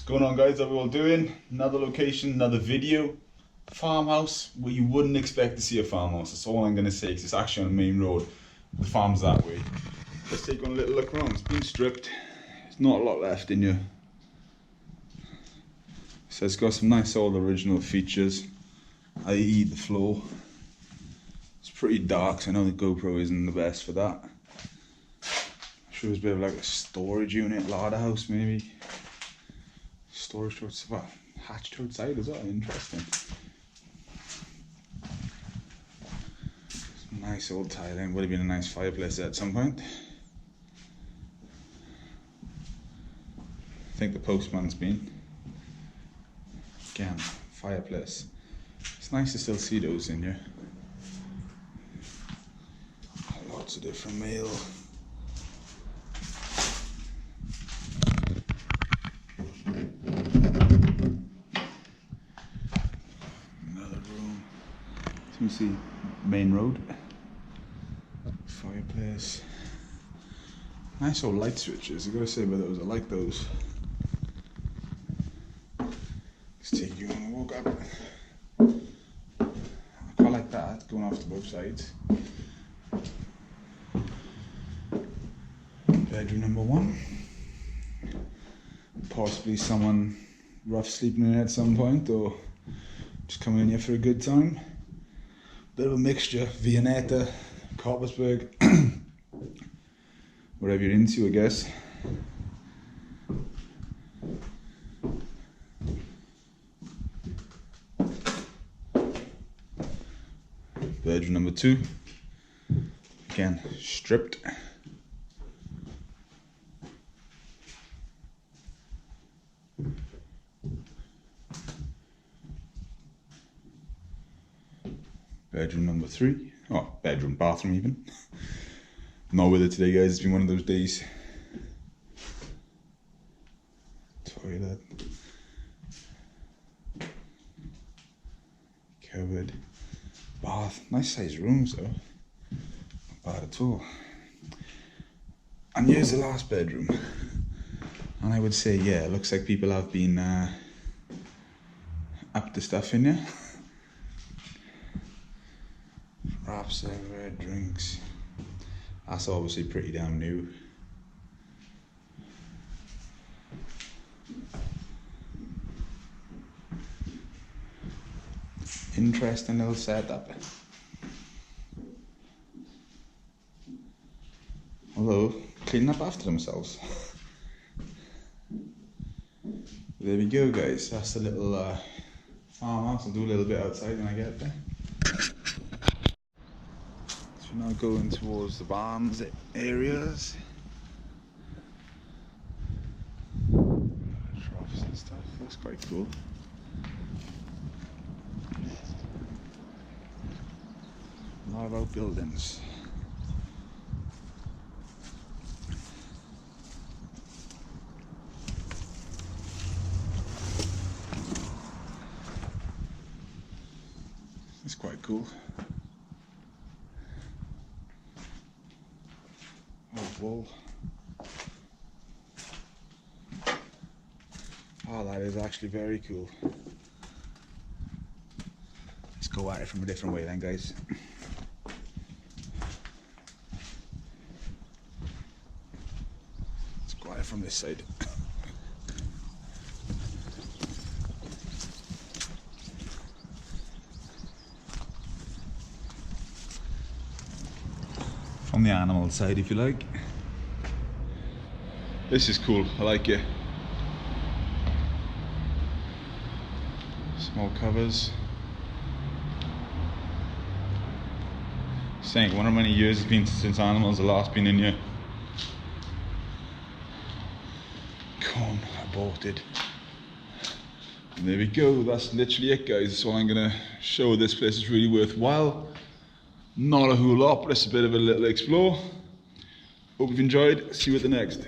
Going on, guys? How are we all doing? Another location, another video. Farmhouse where you wouldn't expect to see a farmhouse. That's all I'm going to say, because it's actually on the main road. The farm's that way. Let's take one a little look around. It's been stripped. There's not a lot left in here. So it's got some nice old original features, i.e. the floor. It's pretty dark, so I know the GoPro isn't the best for that. I'm sure it's a bit of like a storage unit, larder house maybe. Storage towards, well, hatched outside as well, interesting. Some nice old tiling, would have been a nice fireplace at some point. I think the postman's been. Again, fireplace. It's nice to still see those in here. Lots of different mail. Another room. So you see main road. Fireplace. Nice old light switches. I gotta say about those, I like those. Let's take you on a walk up. I quite like that, going off to both sides. Bedroom number one. Possibly someone rough sleeping in it at some point, or just coming in here for a good time. Bit of a mixture, Viennetta, Coppersberg, whatever you're into, I guess. Bedroom number two, again stripped. Bedroom number three, oh, bedroom, bathroom even. Not with it today, guys, it's been one of those days. Toilet. Cupboard. Bath, nice sized rooms though. Not bad at all. And here's the last bedroom. And I would say, yeah, it looks like people have been up to stuff in here. Wraps everywhere, drinks. That's obviously pretty damn new. Interesting little setup. Although, cleaning up after themselves. There we go, guys. That's the little farmhouse. I'll do a little bit outside when I get there. So now going towards the barns areas. Troughs and stuff. Looks quite cool. A lot of outbuildings. It's quite cool. Old wall. Oh, that is actually very cool. Let's go at it from a different way then, guys. Let's go at it from this side. From the animal side, if you like. This is cool, I like it. Small covers. Saying, I wonder how many years it's been since animals have last been in here. Corn aborted. And there we go, that's literally it, guys. That's all I'm gonna show. This place is really worthwhile. Not a whole lot, but it's a bit of a little explore. Hope you've enjoyed. See you at the next.